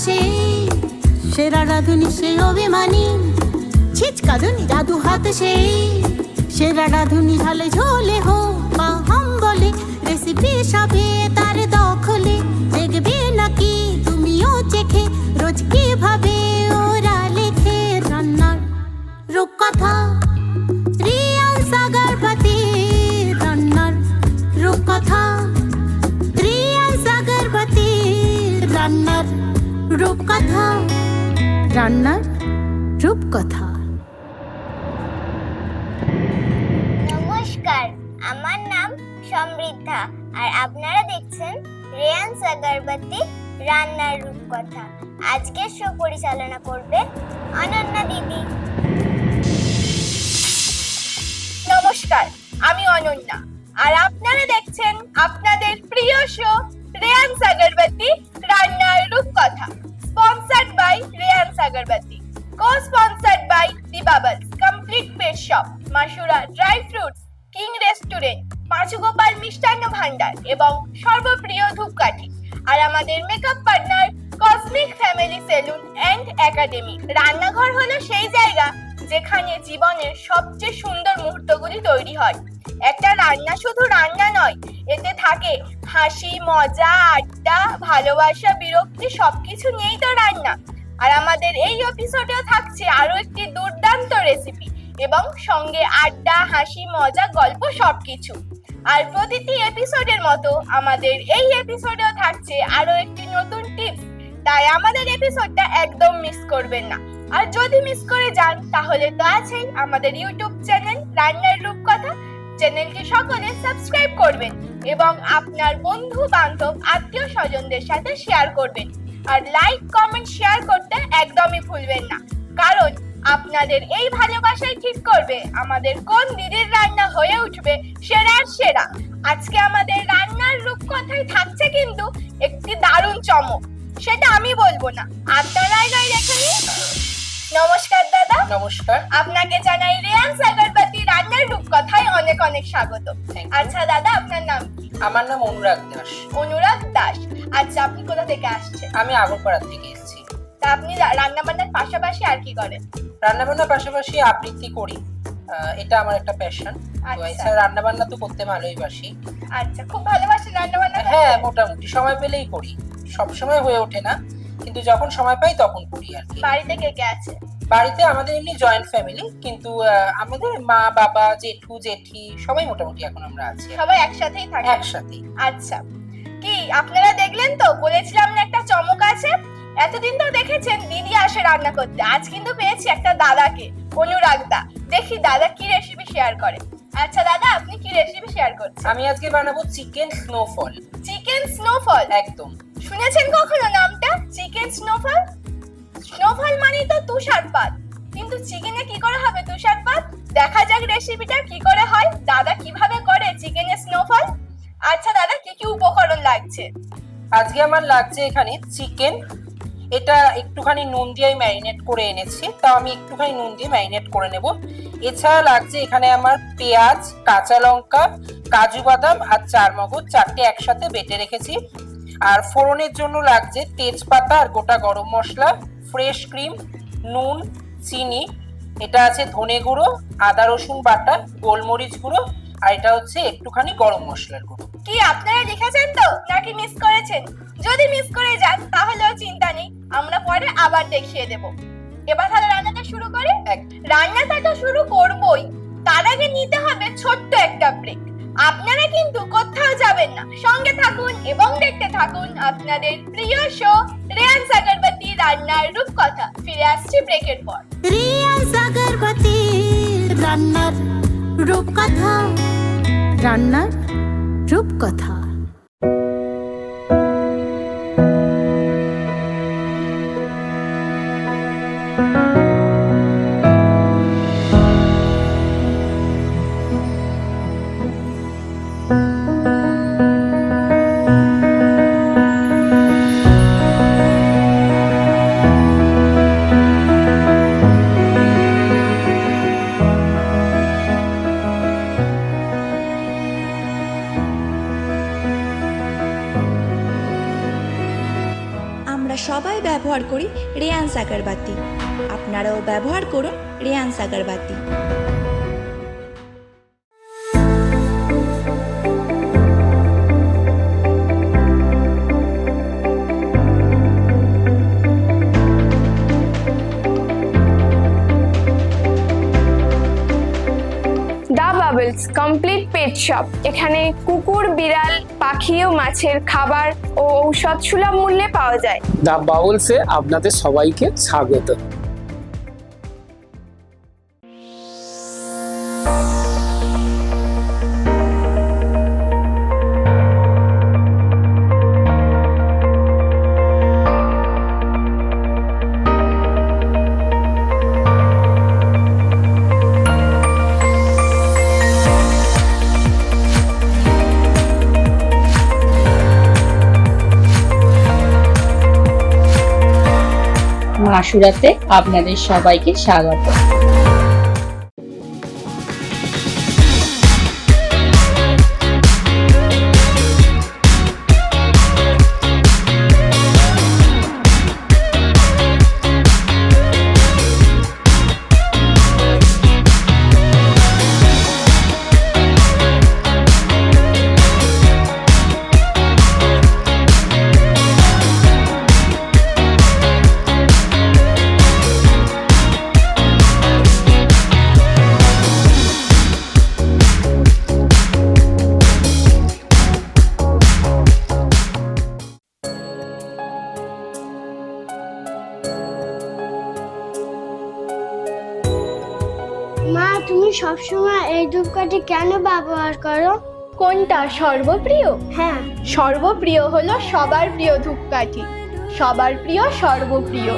সে সেরা রাঁধুনি, সে অভিমানী ছিচকাদুনি জাদু হাত সে সেরা রাঁধুনি। ঝালে ঝোলে হোক বা হাম বলে, রেসিপি সবে তার দখলে। দেখবে নাকি তুমিও চেখে রোজ কিভাবে ওরা লেখে রান্নার রূপকথা। রিয়ান সাগরবতী রান্নার রূপকথা, রিয়ান সাগরবতী রান্নার রূপকথা, রান্নার রূপকথা। নমস্কার, আমার নাম সমৃদ্ধা আর আপনারা দেখছেন রিয়ান সাগরবতী রান্নার রূপকথা। আজকের শো পরিচালনা করবে অনন্যা দিদি। নমস্কার, আমি অনন্যা আর আপনারা দেখছেন আপনাদের প্রিয় শো রিয়ান সাগরবতী রান্নার রূপকথা, sponsored by Riyan Sagarbati, co-sponsored by The Bubbles, Complete Pet Shop, Masura dry fruits, king restaurant, Panchugopal মিষ্টান্ন ভান্ডার এবং সর্বপ্রিয় ধূপকাঠি। আর আমাদের makeup partner cosmic family salon and academy. রান্নাঘর হলো সেই জায়গা যেখানে জীবনের সবচেয়ে সুন্দর মুহূর্তগুলি তৈরি হয়। একটা রান্না শুধু রান্না নয়, এতে থাকে হাসি, মজা, আড্ডা, ভালোবাসা, বিরক্তি, সবকিছু নিয়েই তো রান্না। আর আমাদের এই এপিসোডেও থাকছে আরো একটি দুর্দান্ত রেসিপি এবং সঙ্গে আড্ডা, হাসি, মজা, গল্প সবকিছু। আর প্রতিটি এপিসোডের মতো আমাদের এই এপিসোডেও থাকছে আরো একটি নতুন টিপস, তাই আমাদের এপিসোডটা একদম মিস করবেন না। আর যদি মিস করে যান তাহলে তো আছেই আমাদের ইউটিউব চ্যানেল রান্নার রূপকথা। চ্যানেলটি সকলে সাবস্ক্রাইব করবেন এবং আপনার বন্ধু বান্ধব, আত্মীয় স্বজনদের সাথে শেয়ার করবেন। আর লাইক, কমেন্ট, শেয়ার করতে একদমই ভুলবেন না, কারণ আপনাদের এই ভালোবাসাই ঠিক করবে আমাদের কোন দিদির রান্না হয়ে উঠবে সেরার সেরা। আজকে আমাদের রান্নার রূপকথায় থাকছে কিন্তু একটি দারুণ চমক, সেটা আমি বলবো না, আপনারাই দেখে নিন। নমস্কার দাদা। নমস্কার। আপনাকে জানাই রিয়ান সাগরবতী রান্নার রূপকথায় অনেক অনেক স্বাগত। আচ্ছা দাদা, আপনার নাম কি? আমার নাম অনুরাগ দাস। অনুরাগ দাস। আচ্ছা, আপনি কোথা থেকে আসছেন? আমি আগরপাড়া থেকে এসেছি। তা আপনি রান্না বান্নার পাশাপাশি আর কি করেন? রান্না বান্নার পাশাপাশি আবৃত্তি করি, এটা আমার একটা প্যাশন। এছাড়া রান্না বান্না তো করতে ভালোই বাসি। আচ্ছা, খুব ভালোবাসেন রান্না বান্না? হ্যাঁ, মোটামুটি সময় পেলেই করি, সব সময় হয়ে ওঠে না, কিন্তু যখন সময় পাই তখন করি আর কি। বাড়িতে কে কে আছে? বাড়িতে আমাদের এমনি জয়েন্ট ফ্যামিলি, কিন্তু আমাদের মা, বাবা, জেঠু, জেঠি সবাই মোটামুটি এখন আমরা আছি, সবাই একসাথেই থাকে? একসাথে। আচ্ছা, কি আপনারা দেখলেন তো, বলেছিলাম না একটা চমক আছে। এতদিন তো দেখেছেন দিদি আসে রান্না করতে, আজ কিন্তু পেয়েছি একটা দাদাকে, অনুরাগ দা। দেখি দাদা কি রেসিপি শেয়ার করে। আচ্ছা দাদা, আপনি কি রেসিপি শেয়ার করছেন? আমি আজকে বানাবো চিকেন স্নোফল। Chicken snowfall? একদম। শুনেছেন কখনো নামটা, চিকেন স্নোফল? স্নোফল মানে তো তুষারপাত, কিন্তু চিকেনে কি করে হবে তুষারপাত? দেখা যাক রেসিপিটা কি করে হয়, দাদা কিভাবে করে চিকেনের স্নোফল। আচ্ছা দাদা, কি কি উপকরণ লাগছে? আজকে আমার লাগছে এখানে চিকেন, এটা একটুখানি নুন দিয়ে ম্যারিনেট করে এনেছি, তাও আমি একটুখানি নুন দিয়ে ম্যারিনেট করে নেব। এছাড়া লাগছে এখানে আমার পেঁয়াজ, কাঁচা লঙ্কা, কাজু বাদাম আর চারমগজ, চারটে একসাথে বেটে রেখেছি। আর ফোড়নের জন্য লাগছে তেজপাতা আর গোটা গরম মশলা, ফ্রেশ ক্রিম, নুন, চিনি, এটা আছে ধনে গুঁড়ো, আদা রসুন বাটা, গোলমরিচ গুঁড়ো, আর এটা হচ্ছে একটুখানি গরম মশলার গুঁড়ো। কি আপনারা লিখেছেন তো নাকি মিস করেছেন? যদি মিস করে যান তাহলেও চিন্তা নেই, আমরা পরে আবার দেখিয়ে দেব। এবার তাহলে রান্নাটা শুরু করি। রান্নাটা তো শুরু করবই, তার আগে নিতে হবে ছোট্ট একটা ব্রেক। আপনারা কিন্তু কোথাও যাবেন না, সঙ্গে থাকুন এবং দেখতে থাকুন আপনাদের প্রিয় শো রিয়ান সাগরবতী রান্নার রূপকথা। ফিরে আসছি ব্রেকের পর। রিয়ান সাগরবতী রান্নার রূপকথা, রান্নার রূপকথা। ব্যবহার করি রেয়ান্স আগরবাতি। আপনারাও ব্যবহার করুন রেয়ান্স আগরবাতি। The Bubbles complete pet shop. এখানে কুকুর, বিড়াল, পাখি ও মাছের খাবার ও ঔষধ সুলভ মূল্যে পাওয়া যায়। দ্য বাউলসে আপনাদের সবাইকে স্বাগত। মাসুরাতে আপনাদের সবাইকে স্বাগত। মা, তুমি সবসময় এই ধূপকাঠি কেন ব্যবহার করো? কোনটা সর্বপ্রিয়? হ্যাঁ, সর্বপ্রিয় হলো সবার প্রিয় ধূপকাঠি। সবার প্রিয় সর্বপ্রিয়।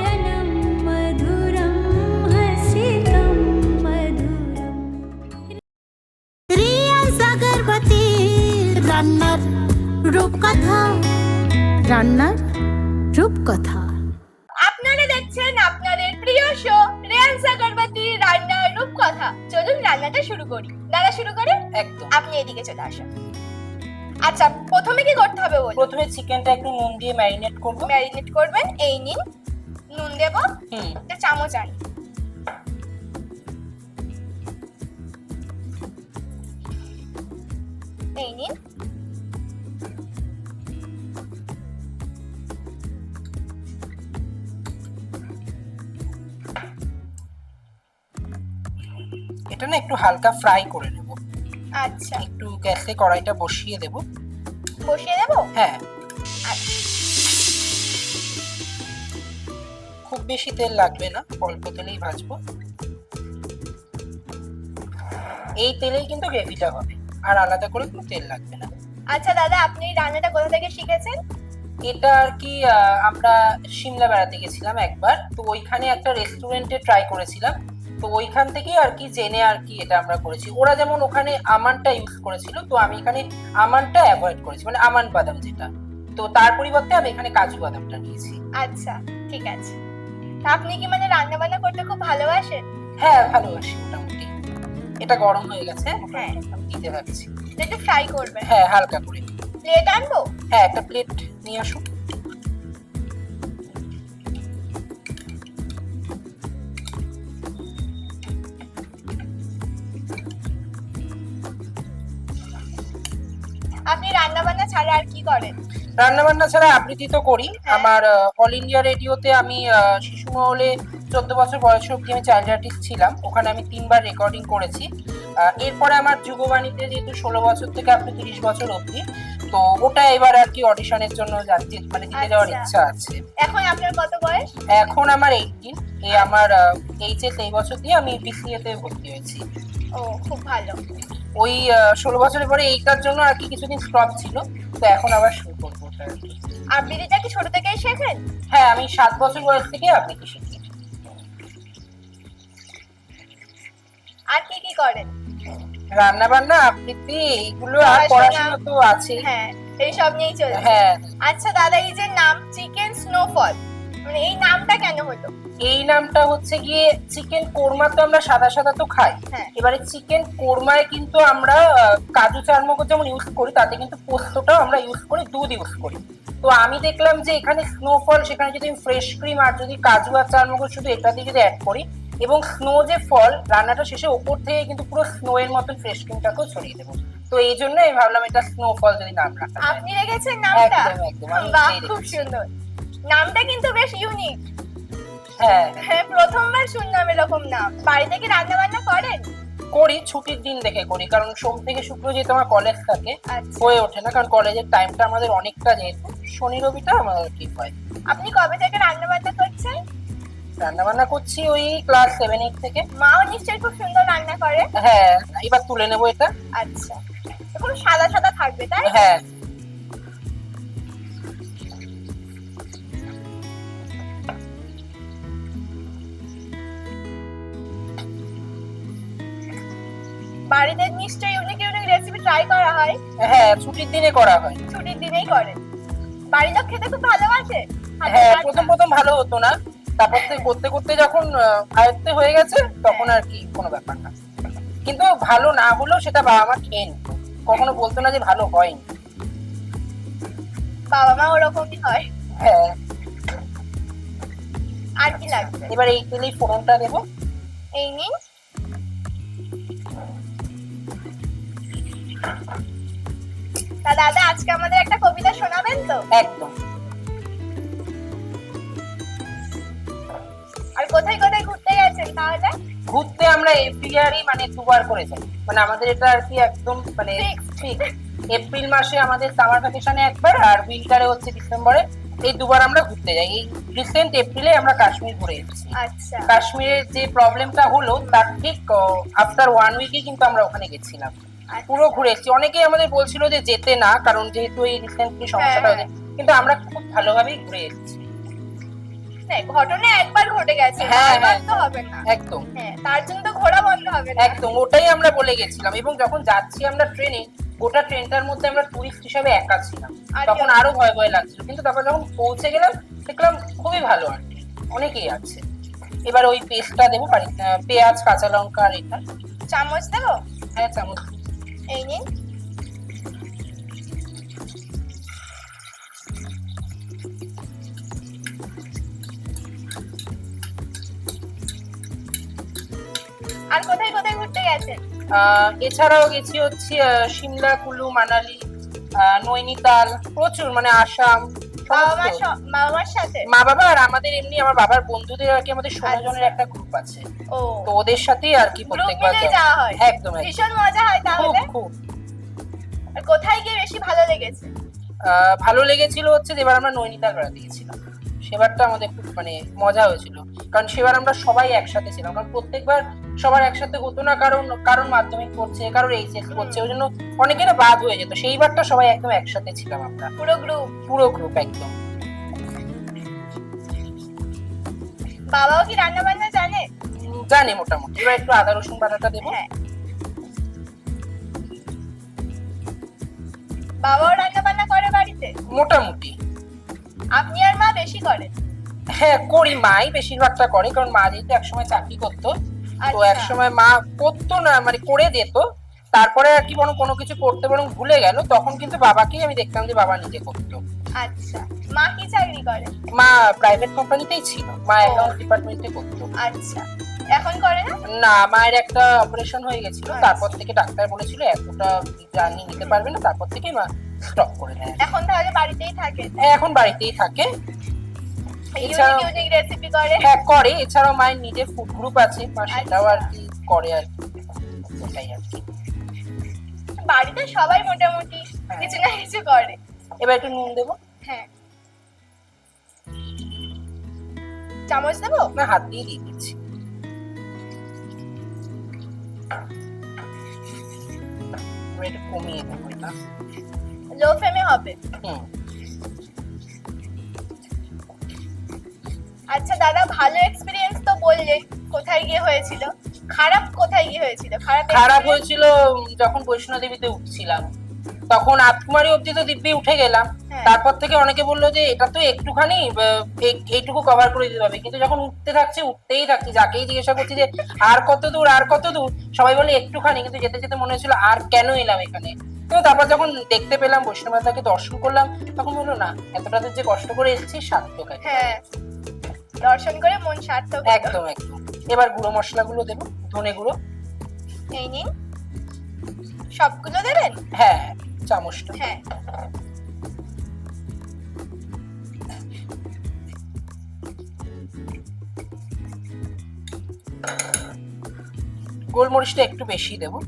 রিয়ান্স আগরবাতি রান্নার রূপকথা। রান্নার রূপকথা। আপনারা দেখছেন আপনাদের প্রিয় শো রেয়ান্স আগরবাতি রান্নার রূপকথা। চলুন রান্নাটা শুরু করি। দাদা শুরু করে? একদম। আপনি এদিকে চলে আসুন। আচ্ছা, প্রথমে কি করতে হবে বলুন? প্রথমে চিকেনটা একটু নুন দিয়ে ম্যারিনেট করব। ম্যারিনেট করবেন। এই নিন, নুন দেব, একটা চামচ আনি। এই নিন। এটা না একটু হালকা ফ্রাই করে নেব। আচ্ছা, একটু গ্যাসে কড়াইটা বসিয়ে দেব। বসিয়ে দেব? হ্যাঁ, আচ্ছা, খুব বেশি তেল লাগবে না, অল্প তেলেই ভাজবো। এই তেলেই কিন্তু গ্রেভিটা হবে, আর আলাদা করে কোনো তেল লাগবে না। আচ্ছা দাদা, আপনি এই রান্নাটা কোথা থেকে শিখেছেন? এটা আর কি আমরা সিমলা বেড়াতে গেছিলাম একবার, তো ওইখানে একটা রেস্টুরেন্টে ট্রাই করেছিলাম। তো ওইখান থেকেই আর কি জেনে আর কি এটা আমরা করেছি। ওরা যেমন ওখানে আমন্ডটা ইউজ করেছিল, তো আমি এখানে আমন্ডটা অ্যাভয়েড করেছি, মানে আমন্ড বাদাম যেটা। তো তার পরিবর্তে আমি এখানে কাজু বাদামটা নিয়েছি। আচ্ছা, ঠিক আছে। তা আপনি কি মানে রান্না বান্না করতে খুব ভালোবাসেন? হ্যাঁ, ভালোবাসি মোটামুটি। এটা গরম হয়ে গেছে, হ্যাঁ, আমি দিতে পারছি। একটু ফ্রাই করবেন। হ্যাঁ, হালকা করে। প্লেট আনবো? হ্যাঁ, একটা প্লেট নিয়ে আসুন। আপনি রান্না বান্না ছাড়া আর কি করেন? রান্না বান্না ছাড়া আবৃত্তি তো করি। আমার অল ইন্ডিয়া রেডিওতে আমি শিশু মহলে 14 বছর বয়স অবধি আমি চাইল্ড আর্টিস্ট ছিলাম। ওখানে আমি 3বার রেকর্ডিং করেছি। এরপরে আমার যুগবাণীতে যেহেতু 16 বছর থেকে আপনি 30 বছর অবধি, তো ওটা এবার আর কি অডিশনের জন্য যাচ্ছি, মানে দিতে যাওয়ার ইচ্ছা আছে। এখন আপনার কত বয়স? এখন আমার 18। আমার এইচএস এই বছর দিয়ে আমি বিসিএ তে ভর্তি হয়েছি। ও, খুব ভালো। ওই 16 বছরের পরে এইটার জন্য আর কি কিছুদিন স্টপ ছিল, তো এখন আবার শুরু করবো ওটা আর কি। আবৃত্তিটা কি ছোট থেকেই শেখেন? হ্যাঁ, আমি 7 বছর বয়স থেকে আবৃত্তি শিখি। আর কি কি করেন? রান্না বান্না, আবৃত্তি, এইগুলো আর পড়াশোনা তো আছে। হ্যাঁ, এই সব নিয়েই চলে। হ্যাঁ। আচ্ছা দাদা, এই যে নাম চিকেন স্নোফল, মানে এই নামটা কেন হলো? এই নামটা হচ্ছে গিয়ে চিকেন কোরমা তো আমরা সাদা সাদা তো খাই, হ্যাঁ। এবারে চিকেন কোরমায় কিন্তু আমরা কাজু চারমগজ যেমন ইউজ করি, তাতে কিন্তু পোস্তটাও আমরা ইউজ করি, দুধ ইউজ করি। তো আমি দেখলাম যে এখানে স্নোফল, সেখানে যদি ফ্রেশ ক্রিম আর যদি কাজু আর চারমগজ শুধু এটা দিয়ে যদি অ্যাড করি, এবং স্নো যে ফল রান্নাটা শেষে ওপর থেকে কিন্তু পুরো স্নো এর মতন ফ্রেশ ক্রিমটাকেও ছড়িয়ে দেবো। তো এই জন্য আমি ভাবলাম এটা স্নোফল যদি নাম রাখা যায়। আপনি রেখেছেন নামটা? একদম একদম, আমি বাহ, এটাই খুব রেখেছি। সুন্দর। নামটা কিন্তু বেশ ইউনিক। হ্যাঁ, হ্যাঁ, প্রথমবার শুনলাম এরকম নাম। বাড়িতে কি রান্না বান্না করেন? করি, ছুটির দিন দেখে করি, কারণ সোম থেকে শুক্র যেহেতু আমার কলেজ থাকে আচ্ছা। হয়ে ওঠে না, কারণ কলেজের টাইমটা আমাদের অনেকটা, যেহেতু শনি রবিটা আমাদের ঠিক হয়। আপনি কবে থেকে রান্না বান্না করছেন? রান্না বান্না করছি ওই ক্লাস 7-8 থেকে। মাও নিশ্চয়ই খুব সুন্দর রান্না করে। হ্যাঁ, এবার তুলে নেবো এটা। আচ্ছা, খুব সাদা সাদা থাকবে তাই? হ্যাঁ, বাড়িতে নিশ্চয়ই ইউনিক ইউনিক রেসিপি ট্রাই করা হয়। হ্যাঁ, ছুটির দিনে করা হয়। ছুটির দিনেই করেন। বাড়ির লোক খেতে খুব ভালোবাসে? হ্যাঁ, প্রথম প্রথম ভালো হতো না, তারপর থেকে করতে করতে যখন আয়ত্তে হয়ে গেছে তখন আর কি কোনো ব্যাপার না। কিন্তু ভালো না হলেও সেটা বাবা মা খেয়ে নিত, কখনো বলতো না যে ভালো হয়নি। বাবা মা ওরকমই হয়। হ্যাঁ, আর কি লাগবে? এবার এই তেলেই ফোড়নটা দেবো। এই নিন। তা দাদা, আজকে আমাদের একটা কবিতা শোনাবেন তো? একদম। আর কোথায় কোথায় ঘুরতে গেছেন তাহলে? ঘুরতে আমরা এভরি ইয়ারই মানে দুবার করে যাই, মানে আমাদের এটা আর কি একদম মানে ঠিক। এপ্রিল মাসে আমাদের সামার ভ্যাকেশনে একবার, আর উইন্টারে হচ্ছে ডিসেম্বরে, এই দুবার আমরা ঘুরতে যাই। এই রিসেন্ট এপ্রিলে আমরা কাশ্মীর ঘুরে এসেছি। আচ্ছা। কাশ্মীরের যে প্রবলেমটা হলো তার ঠিক আফটার 1 উইকে কিন্তু আমরা ওখানে গেছিলাম, পুরো ঘুরে এসেছি। অনেকেই আমাদের বলছিল যে যেতে না, কারণ যেহেতু এই রিসেন্টলি সমস্যাটা হয়েছে, কিন্তু আমরা খুব ভালোভাবেই ঘুরে এসেছি। হ্যাঁ, ঘটনা একবার ঘটে গেছে, হ্যাঁ, বারবার হ্যাঁ, তো হবে না। একদম হ্যাঁ, তার জন্য তো ঘোরা বন্ধ হবে না। একদম, ওটাই আমরা বলে গেছিলাম। এবং যখন যাচ্ছি আমরা ট্রেনে, গোটা ট্রেনটার মধ্যে আমরা টুরিস্ট হিসাবে একা ছিলাম, আর তখন কেউ- আরো ভয় ভয় লাগছিল, কিন্তু তারপর যখন পৌঁছে গেলাম দেখলাম খুবই ভালো, আর কি অনেকেই আছে। এবার ওই পেস্টটা দেবো, পেঁয়াজ, কাঁচা লঙ্কা আর এটা। চামচ দেবো? হ্যাঁ, চামচ। এই নিন। আর কোথায় কোথায় ঘুরতে গেছেন? এছাড়াও গেছি হচ্ছে সিমলা, কুলু, মানালি, নৈনিতাল, প্রচুর, মানে আসাম, সমস্ত। বাবা মার সাথে? মা বাবা আর আমাদের এমনি আমার বাবার বন্ধুদের আর কি, আমাদের 16 জনের একটা গ্রুপ আছে, ও, তো ওদের সাথেই আর কি গ্রুপ প্রত্যেকবার মিলে যাই। যাওয়া হয়? একদম একদম, ভীষণ মজা হয় খুব তাহলে। খুব আর কোথায় গিয়ে বেশি ভালো লেগেছে? ভালো লেগেছিল হচ্ছে যে এবার আমরা নৈনিতাল বেড়াতে গেছিলাম, সেবারটা আমাদের খুব মানে মজা হয়েছিল, কারণ সেবার আমরা সবাই একসাথে ছিলাম। কারণ প্রত্যেকবার সবার একসাথে হতো না, কারণ মাধ্যমিক পড়ছে, কারোর এইচএস পড়ছে, ওই জন্য অনেকের বাদ হয়ে যেত। সেইবারটা সবাই একদম একসাথে ছিলাম আমরা, পুরো গ্রুপ একদম। বাবাও কি রান্না বান্না জানে? জানে মোটামুটি। এবার একটু আদা রসুন বাটাটা দেবো। হ্যাঁ, বাবাও রান্না বান্না করে বাড়িতে? মোটামুটি। আপনি আর মা বেশি করেন? হ্যাঁ, করি, মাই বেশিরভাগটা করে, কারণ মা যেহেতু একসময় চাকরি করতো, তো আচ্ছা। একসময় মা করতো না, মানে করে যেত, তারপরে আর কি বরং কোনো কিছু করতে বরং ভুলে গেল, তখন কিন্তু বাবাকেই আমি দেখতাম যে বাবা নিজে করতো। আচ্ছা, মা কি চাকরি করে? মা প্রাইভেট কোম্পানিতেই ছিল, মা অ্যাকাউন্ট ডিপার্টমেন্টে করতো। আচ্ছা, এখন করে না? না, মায়ের একটা অপারেশন হয়ে গেছিল, তারপর থেকে ডাক্তার বলেছিল এতটা জার্নি নিতে পারবে না, তারপর থেকে মা স্টপ করে দেয়। এখন তাহলে বাড়িতেই থাকে? এখন বাড়িতেই থাকে। ইউনিক ইউনিক রেসিপি করে? হ্যাঁ, করে। এছাড়াও মায়ের নিজের ফুড গ্রুপ আছে, মা সেটাও আর কি করে, আর কি ওটাই আর কি। বাড়িতে সবাই মোটামুটি কিছু না কিছু করে। এবার একটু নুন দেবো। হ্যাঁ, চামচ দেবো না, হাত দিয়ে দিয়ে দিচ্ছি। এবার একটু কমিয়ে দেবো এটা। লো ফ্লেমে হবে? হুম। আচ্ছা দাদা, ভালো এক্সপেরিয়েন্স তো বললেন, কোথায় গিয়ে হয়েছিল? খারাপ কোথায় গিয়ে হয়েছিল? খারাপ হয়েছিল যখন বৈষ্ণো দেবীতে উঠছিলাম, তখন আতকুমারী অব্দি তো দিব্যি উঠে গেলাম। হ্যাঁ। তারপর থেকে অনেকে বললো যে এটা তো একটুখানি এইটুকু কভার করে দিতে হবে, কিন্তু যখন উঠতেই থাকছি, যাকেই জিজ্ঞাসা করছি যে আর কত দূর আর কত দূর, সবাই বলে একটুখানি, কিন্তু যেতে যেতে মনে হচ্ছিল আর কেন এলাম এখানে। তো তারপর যখন দেখতে পেলাম বৈষ্ণবমাতাকে দর্শন করলাম, তখন বললো না, এতটা দূর যে কষ্ট করে এসেছি সার্থক। হ্যাঁ, দর্শন করে মন সার্থক। একদম একদম। এবার গুঁড়ো মশলাগুলো দেবো, ধনে গুঁড়ো। এই নিন, সবগুলো দেবেন? হ্যাঁ, চামচটা। হ্যাঁ, গোলমরিচটা একটু বেশি দেবো।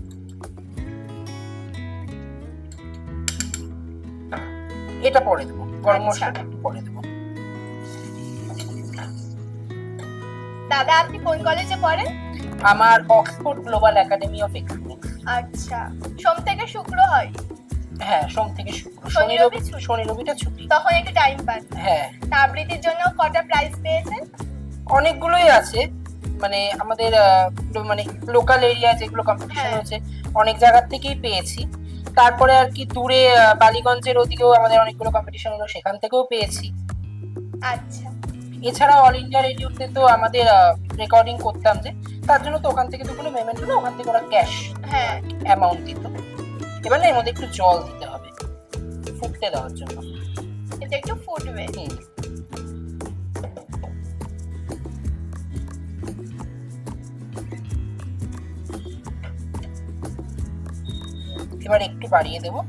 এটা পরে দেবো, গরম মশলাটা একটু পরে দেবো। দাদা আপনি কোন কলেজে পড়েন? আমার Oxford global academy of excellence. আচ্ছা, সোম থেকে শুক্র হয়? হ্যাঁ, সোম থেকে শুক্র। শনি রবি ছুটি। শনি রবিটা ছুটি। তখন একটু টাইম পান। হ্যাঁ। তা আবৃত্তির জন্য কটা প্রাইজ পেয়েছেন? অনেকগুলোই আছে, মানে আমাদের মানে লোকাল এরিয়া যেগুলো কম্পিটিশন হ্যাঁ। হচ্ছে অনেক জায়গার থেকেই পেয়েছি। তারপরে আর কি দূরে বালিগঞ্জের ওদিকেও আমাদের অনেকগুলো কম্পিটিশন হলো, সেখান থেকেও পেয়েছি। আচ্ছা। এছাড়া অল ইন্ডিয়া রেডিওতে তো আমাদের রেকর্ডিং করতাম, যে তার জন্য তো ওখান থেকে তো কোনো পেমেন্ট হলো, ওখান থেকে ওরা ক্যাশ হ্যাঁ, অ্যামাউন্ট দিত। এবার না এর মধ্যে একটু জল দিতে হবে ফুটতে দেওয়ার জন্য। এটা একটু ফুটবে। এবার একটু বাড়িয়ে দেবো।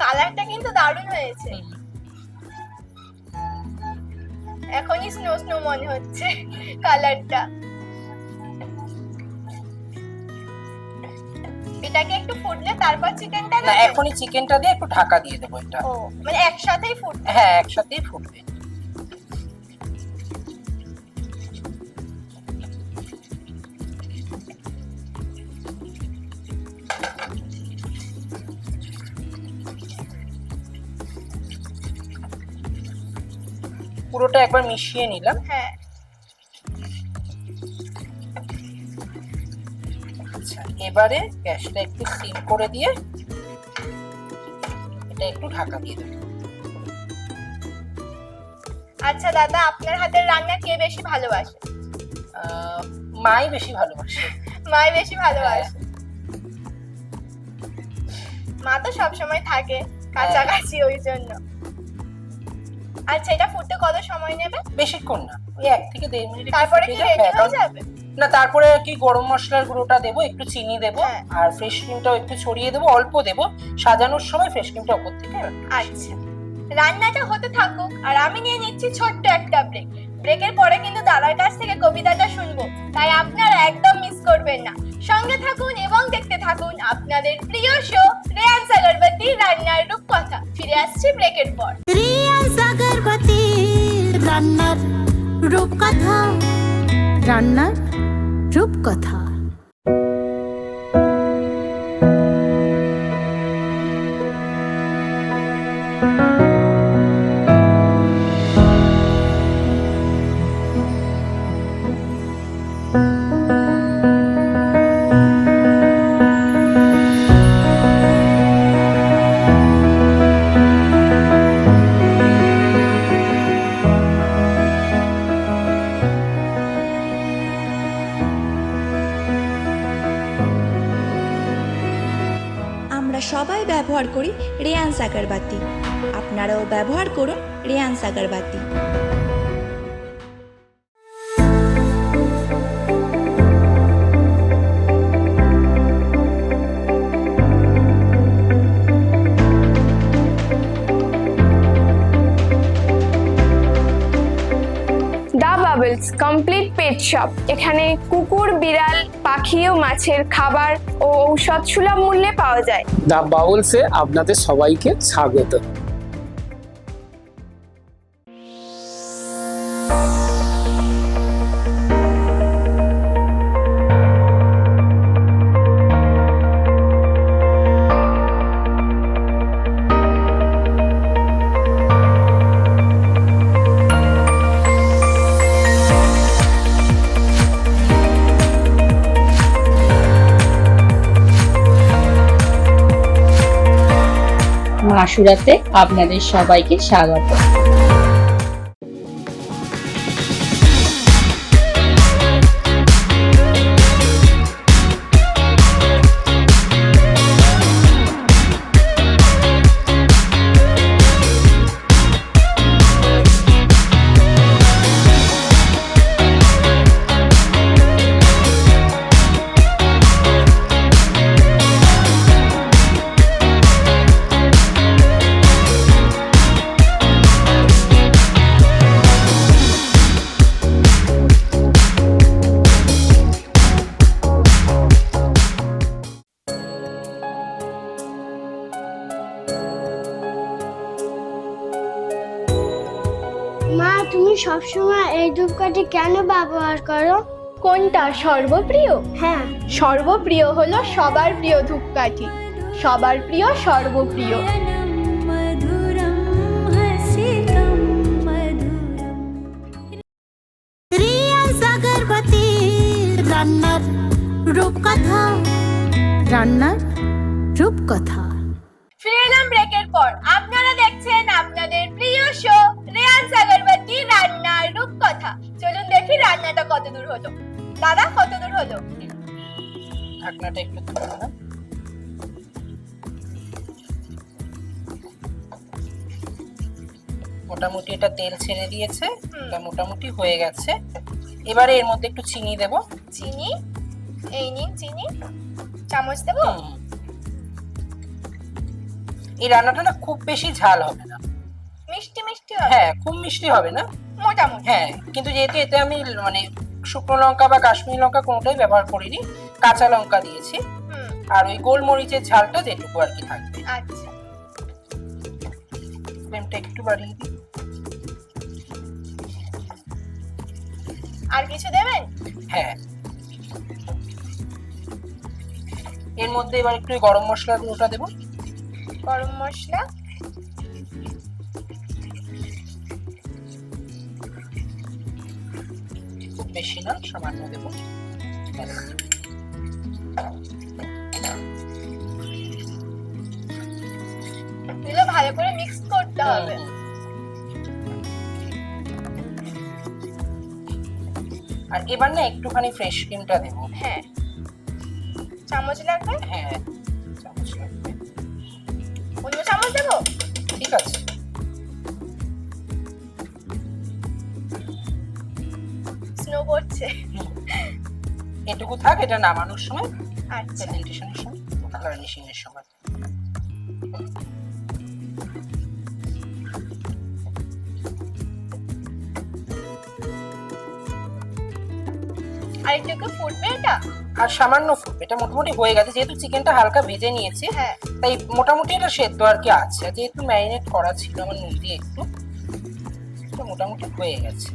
কালারটা কিন্তু দারুণ হয়েছে। এখনই স্নো স্নো মনে হচ্ছে কালারটা। এটাকে একটু ফুটলে তারপর চিকেনটা না, দেব? এখনই চিকেনটা দিয়ে একটু ঢাকা দিয়ে দেবো এটা। ও, মানে একসাথেই ফুটবে? হ্যাঁ, একসাথেই ফুটবে। পুরোটা একবার মিশিয়ে নিলাম। হ্যাঁ। আচ্ছা, এবারে গ্যাসটা একটু সিম করে দিয়ে এটা একটু ঢাকা দিয়ে দেবো। আচ্ছা দাদা, আপনার হাতের রান্না কে বেশি ভালোবাসে? মাই বেশি ভালোবাসে। মাই বেশি ভালোবাসে। মা তো সবসময় থাকে কাছাকাছি, ওই জন্য। আচ্ছা, এটা ফুটতে কত সময় নেবে? বেশিক্ষণ না, ওই 1 থেকে 1.5 মিনিট। তারপরে কি রেডি হয়ে যাবে? না, তারপরে কি গরম মশলার গুঁড়োটা দেবো, একটু চিনি দেবো, হ্যাঁ। আর ফ্রেশ ক্রিমটাও একটু ছড়িয়ে দেবো, অল্প দেবো, সাজানোর সময় ফ্রেশ ক্রিমটা উপর থেকে। আচ্ছা, রান্নাটা হতে থাকুক আর আমি নিয়ে নিচ্ছি ছোট্ট একটা ব্রেক। ব্রেকের পরে কিন্তু দাদার কাছ থেকে কবিতাটা শুনবো, তাই আপনারা একদম মিস করবেন না। সঙ্গে থাকুন এবং দেখতে থাকুন আপনাদের প্রিয় শো রেয়ান আগরবাতি রান্নার রূপকথা। ফিরে আসছি ব্রেকের পর। রিয়ান আগরবাতি রান্নার রূপকথা, রান্নার রূপকথা। আমরা সবাই ব্যবহার করি রেয়ান্স আগরবাতি। আপনারাও ব্যবহার করুন রেয়ান্স আগরবাতি। দা বাবলস কমপ্লিট পেট শপ। এখানে কুকুর, বিড়াল, পাখি ও মাছের খাবার ও ঔষধ সুলভ মূল্যে পাওয়া যায়। দা বাউলসে আপনাদের সবাইকে স্বাগত। মাসুরাতে আপনাদের সবাইকে স্বাগত। মা, তুমি সবসময় এই ধূপকাঠি কেন ব্যবহার করো? কোনটা সর্বপ্রিয়? হ্যাঁ, সর্বপ্রিয় হলো সবার প্রিয় ধূপকাঠি, সবার প্রিয় সর্বপ্রিয়। রিয়ান্স আগরবাতি রান্নার রূপকথা, রান্নার রূপকথা। ফিরে এলাম ব্রেকের পর। আপনারা দেখছেন আপনাদের প্রিয় শো রেয়ান্স আগরবাতি রান্নার রূপকথা। চলুন দেখি রান্নাটা কত দূর হলো। দাদা, কত দূর হলো? ঢাকনাটা একটু তুলে না। মোটামুটি এটা তেল ছেড়ে দিয়েছে, এটা মোটামুটি হয়ে গেছে। এবারে এর মধ্যে একটু চিনি দেব। চিনি, এই নিন চিনি। চামচ দেবো? এই রান্নাটা না খুব বেশি ঝাল হবে না, মিষ্টি মিষ্টি হবে। হ্যাঁ খুব মিষ্টি হবে না, মোটামুটি। হ্যাঁ। কিন্তু যেহেতু এতে আমি মানে শুকনো লঙ্কা বা কাশ্মীরি লঙ্কা কোনোটাই ব্যবহার করিনি, কাঁচা লঙ্কা দিয়েছি, আর ওই গোলমরিচের ঝালটা যেটুকু আর কি থাকবে। আচ্ছা, ফ্লেমটা একটু বাড়িয়ে দিই। আর কিছু দেবেন? হ্যাঁ, এর মধ্যে এবার একটু গরম মশলা গুঁড়োটা দেবো। গরম মশলা, খুব বেশি না, সামান্য দেবো। এগুলো ভালো করে মিক্স করতে হবে। আর এবার না একটুখানি ফ্রেশ ক্রিমটা দেবো। হ্যাঁ, চামচ লাগবে? হ্যাঁ, চামচ লাগবে। অন্য চামচ দেবো? ঠিক আছে। স্নো করছে। এটুকু থাক, এটা নামানোর সময়, আচ্ছা, প্রেজেন্টেশনের সময়, গার্নিশিং এর সময়। আর একটু ফুটবে এটা? আর সামান্য ফুটবে, এটা মোটামুটি হয়ে গেছে। যেহেতু চিকেনটা হালকা ভেজে নিয়েছি, হ্যাঁ, তাই মোটামুটি এটা সেদ্ধ আর কি আছে। যেহেতু ম্যারিনেট করা ছিল আমার নুন দিয়ে একটু, তো মোটামুটি হয়ে গেছে।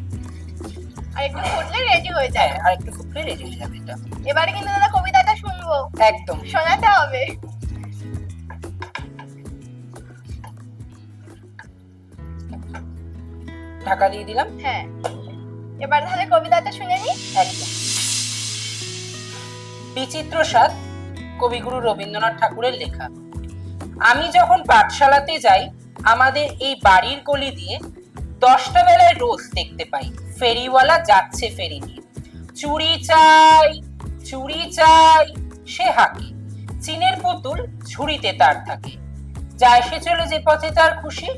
আর একটু ফুটলে রেডি হয়ে যায়। হ্যাঁ, আর একটু ফুটলে রেডি হয়ে যাবে এটা। এবারে কিন্তু দাদা কবিতাটা শুনবো। একদম শোনাতে হবে। ঢাকা দিয়ে দিলাম। হ্যাঁ, এবার তাহলে কবিতাটা শুনে নি। একদম। বিচিত্র স্বাদ, কবিগুরু রবীন্দ্রনাথ ঠাকুরের লেখা। আমি যখন পাঠশালাতে যাই, আমাদের এই বাড়ির গলি দিয়ে 10টা বেলায় রোজ দেখতে পাই ফেরিওয়ালা যাচ্ছে ফেরি নিয়ে। চুড়ি চাই, চুড়ি চাই, সে হাঁকে। চীনের পুতুল ঝুড়িতে তার থাকে। যায় সে চলে যে পথে তার খুশি,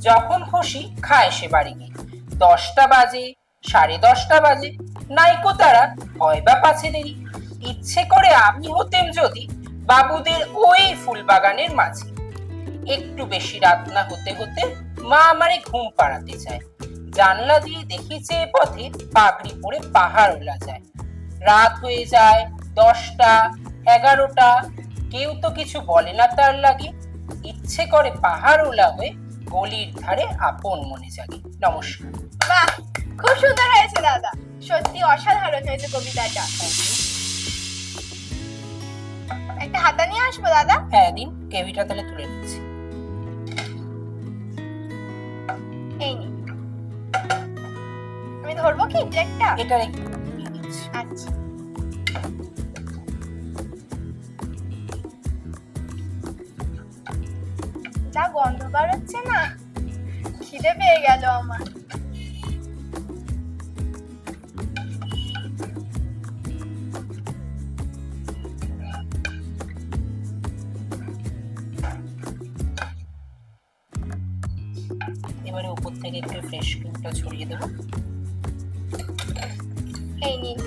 যখন খুশি খায় সে বাড়ি গিয়ে। 10টা বাজে, 10:30 বাজে, নাইকো তারা হয় বা পাছে দেরি। ইচ্ছে করে আমি হতেম যদি বাবুদের ওই ফুল বাগানের মাঝে। একটু বেশি রাত না হতে হতে মা আমারে ঘুম পাড়াতে চায়। জানলা দিয়ে দেখি যে পথে পাগড়ি পরে পাহাড় ওলা যায়। রাত হয়ে যায় 10টা, 11টা, কেউ তো কিছু বলে না তার লাগে। ইচ্ছে করে পাহাড় ওলা হয়ে গলির ধারে আপন মনে জাগে। নমস্কার। বাহ, খুব সুন্দর হয়েছে দাদা, সত্যি অসাধারণ হয়েছে কবিতাটা। একটা হাতা নিয়ে আসবো দাদা? হ্যাঁ দিন, কেভিটা তাহলে তুলে নিচ্ছি। এই নি, আমি ধরবো কি প্লেটটা? এটা একটু নিয়ে নিচ্ছি। আচ্ছা, যা গন্ধ বার হচ্ছে না, খিদে পেয়ে গেল আমার। এবারে উপর থেকে একটু ফ্রেশ ক্রিমটা ছড়িয়ে দেবো। এই নিন।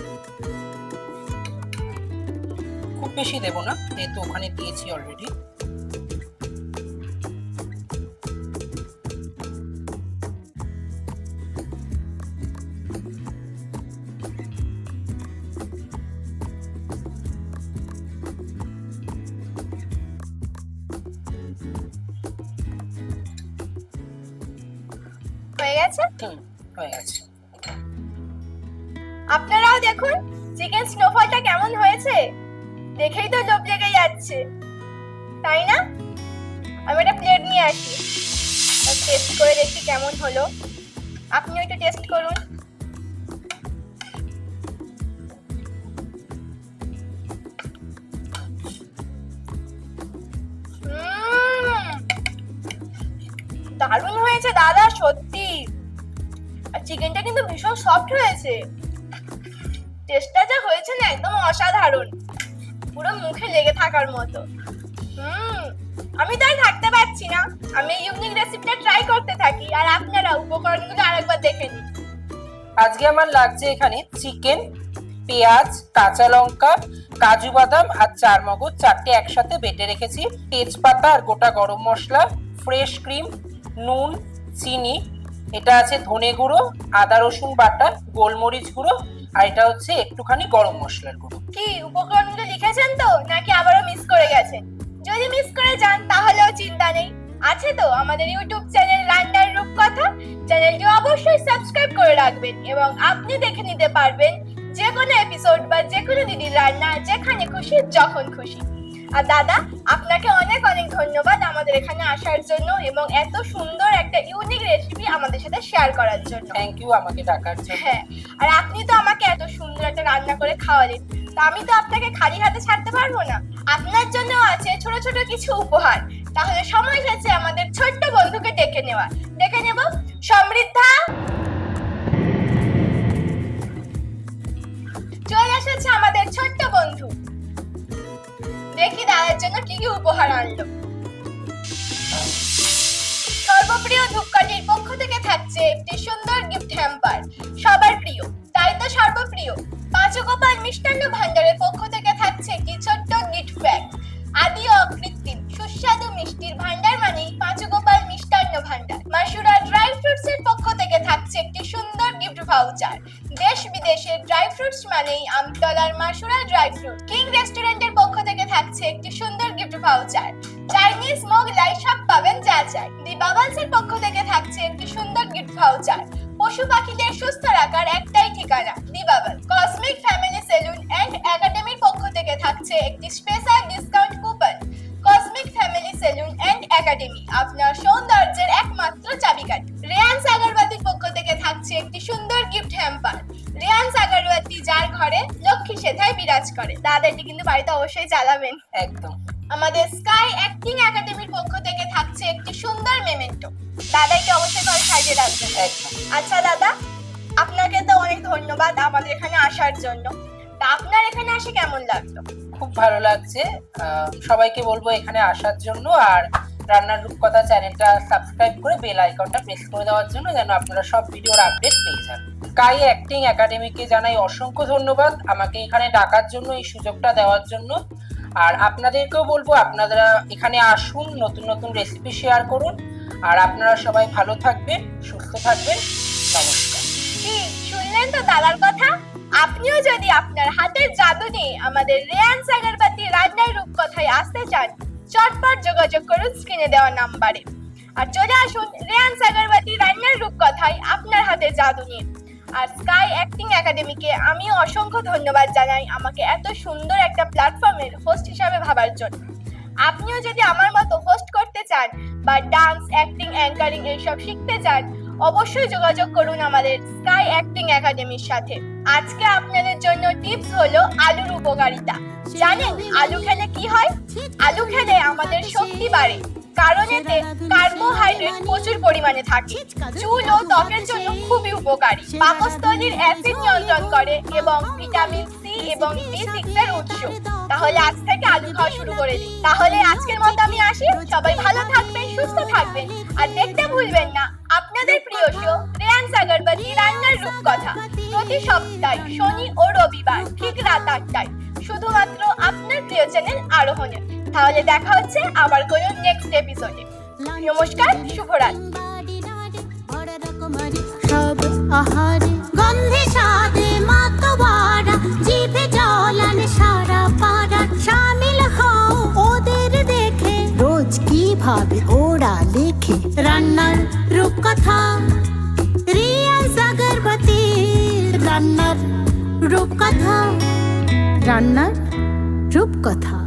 খুব বেশি দেবো না, যেহেতু ওখানে দিয়েছি অলরেডি। হয়ে গেছে? হয়ে গেছে। আপনারাও দেখুন চিকেন স্নোফলটা কেমন হয়েছে, দেখেই তো লোভ লেগে যাচ্ছে, তাই না? আমি একটা প্লেট নিয়ে আসি, টেস্ট করে দেখি কেমন হলো। আপনিও একটু টেস্ট করুন। দারুণ হয়েছে দাদা, সত্যি। আর চিকেনটা কিন্তু ভীষণ সফট হয়েছে। টেস্টটা যা হয়েছে না, একদম অসাধারণ, পুরো মুখে লেগে থাকার মতো। আমি তো আর থাকতে পারছি না, আমি এই ইউনিক রেসিপিটা ট্রাই করতে থাকি, আর আপনারা উপকরণগুলো আরেকবার দেখে নিন। আজকে আমার লাগছে এখানে চিকেন, পেঁয়াজ, কাঁচা লঙ্কা, কাজু বাদাম আর চারমগজ, চারটে একসাথে বেটে রেখেছি, তেজপাতা আর গোটা গরম মশলা, ফ্রেশ ক্রিম, নুন, চিনি, এটা আছে ধনে গুঁড়ো, আদা রসুন বাটা, গোলমরিচ গুঁড়ো, আর এটা হচ্ছে একটুখানি গরম মশলার গুঁড়ো। কি উপকরণগুলো লিখেছেন তো, নাকি আবারও মিস করে গেছেন? যদি মিস করে যান তাহলেও চিন্তা নেই, আছে তো আমাদের ইউটিউব চ্যানেল রান্নার রূপকথা। চ্যানেলটি অবশ্যই সাবস্ক্রাইব করে রাখবেন এবং আপনি দেখে নিতে পারবেন যে কোনো এপিসোড বা যে কোনো দিদির রান্না, যেখানে খুশি যখন খুশি। আর দাদা, আপনাকে অনেক অনেক ধন্যবাদ আমাদের এখানে আসার জন্য এবং এত সুন্দর একটা ইউনিক রেসিপি আমাদের সাথে শেয়ার করার জন্য। থ্যাংক ইউ আমাকে ডাকার জন্য। হ্যাঁ, আর আপনি তো আমাকে এত সুন্দর একটা রান্না করে খাওয়ালেন, তা আমি তো আপনাকে খালি হাতে ছাড়তে পারবো না। আপনার জন্য আছে ছোট ছোট কিছু উপহার। তাহলে সময় এসেছে আমাদের ছোট্ট বন্ধুকে ডেকে নেওয়া। ডেকে নেব সমৃদ্ধা। চলে এসেছে আমাদের ছোট্ট বন্ধু। দেখি দাদার জন্য কি কি উপহার আনলো। সর্বপ্রিয় ধূপকাঠির পক্ষ থেকে থাকছে একটি সুন্দর গিফট হ্যাম্পার, সবার প্রিয়, তাই তো সর্বপ্রিয়। পাঁচগোপাল মিষ্টান্ন ভান্ডারের পক্ষ থেকে থাকছে একটি ছোট্ট গিফট ব্যাগ। আদি ও অকৃত্রিম সুস্বাদু মিষ্টির ভান্ডার মানেই পাঁচগোপাল মিষ্টান্ন ভান্ডার। মাসুরা ড্রাই ফ্রুটস এর পক্ষ থেকে থাকছে একটি সুন্দর গিফট ভাউচার। দেশ বিদেশের ড্রাই ফ্রুটস মানেই আমতলার মাসুরা ড্রাই ফ্রুট। কিং রেস্টুরেন্টের পক্ষ থেকে থাকছে একটি সুন্দর গিফট ভাউচার। চাইনিজ মোগলাই সব পাবেন যা চাই। দি বাবালস এর পক্ষ থেকে থাকছে একটি সুন্দর গিফট ভাউচার। পশু পাখিদের সুস্থ রাখার একটাই ঠিকানা, the Bubble. Cosmic family Salon and একাডেমির পক্ষ থেকে থাকছে একটি special discount coupon. Cosmic family Salon and Academy, আপনার সৌন্দর্যের একমাত্র চাবিকাঠি। রেয়ান্স আগরবাতির পক্ষ থেকে থাকছে একটি সুন্দর গিফট হ্যাম্পার। রেয়ান্স আগরবাতি যার ঘরে লক্ষ্মী সেথায় বিরাজ করে। দাদা এটি কিন্তু বাড়িতে অবশ্যই চালাবেন। একদম। আমাদের স্কাই অ্যাক্টিং একাডেমির পক্ষ থেকে থাকছে একটি সুন্দর মেমেন্টো। দাদাকে অবশ্যই ঘরে সাজিয়ে রাখবেন। আচ্ছা দাদা, আপনাকে তো অনেক ধন্যবাদ আমাদের এখানে আসার জন্য। তা আপনার এখানে আসে কেমন লাগলো? খুব ভালো লাগছে। সবাইকে বলবো এখানে আসার জন্য, আর রান্নার রূপকথা চ্যানেলটা সাবস্ক্রাইব করে বেল আইকনটা প্রেস করে দেওয়ার জন্য, যেন আপনারা সব ভিডিওর আপডেট পেয়ে যান। স্কাই অ্যাক্টিং একাডেমিকে জানাই অসংখ্য ধন্যবাদ আমাকে এখানে ডাকার জন্য, এই সুযোগটা দেওয়ার জন্য। আর আপনাদেরকেও বলবো আপনারা এখানে আসুন, নতুন নতুন রেসিপি শেয়ার করুন। আর আপনারা সবাই ভালো থাকবেন, সুস্থ থাকবেন। নমস্কার। কি শুনলেন তো দাদার কথা? আপনিও যদি আপনার হাতের জাদু নিয়ে আমাদের রেয়ান্স আগরবাতি রান্নার রূপকথায় আসতে চান, চটপট যোগাযোগ করুন স্ক্রিনে দেওয়া নাম্বারে। আর চলে আসুন রেয়ান্স আগরবাতি রান্নার রূপকথায় আপনার হাতের জাদু নিয়ে। আর স্কাই অ্যাক্টিং একাডেমিকে আমিও অসংখ্য ধন্যবাদ জানাই আমাকে এত সুন্দর একটা প্ল্যাটফর্মের হোস্ট হিসাবে ভাবার জন্য। আপনিও যদি আমার মতো হোস্ট করতে চান বা ডান্স, অ্যাক্টিং, অ্যাঙ্কারিং এইসব শিখতে চান, অবশ্যই যোগাযোগ করুন আমাদের স্কাই অ্যাক্টিং একাডেমির সাথে। আজকে আপনাদের জন্য টিপস হলো আলুর উপকারিতা। জানেন আলু খেলে কি হয়? আলু খেলে আমাদের শক্তি বাড়ে, কারণ এতে কার্বোহাইড্রেট প্রচুর পরিমাণে থাকে। চুল ও ত্বকের জন্য খুবই উপকারী, পাকস্থলীর অ্যাসিড নিয়ন্ত্রণ করে এবং ভিটামিন সি এবং B6 এর উৎস। তাহলে আজ থেকে আলু খাওয়া শুরু করে দিই। তাহলে আজকের মতো আমি আসি। সবাই ভালো থাকবেন, সুস্থ থাকবেন, আর দেখতে ভুলবেন না আপনাদের প্রিয় শো রেয়ান্স আগরবাতি রান্নার রূপকথা, প্রতি সপ্তাহে শনি ও রবিবার ঠিক রাত 8টায়, শুধুমাত্র আপনার প্রিয় চ্যানেল আরোহণে। তাহলে দেখা হচ্ছে আবার কোনো নেক্সট এপিসোডে। নমস্কার, শুভরাত্রি। সব আহারে গন্ধে স্বাদে মাতোয়ারা, জিভে জল আনে সারা পাড়া। শামিল হও ওদের দেখে, রোজ কিভাবে ওরা লেখে রান্নার রূপকথা। রিয়ান্স আগরবাতি রান্নার রূপকথা, রান্নার রূপকথা।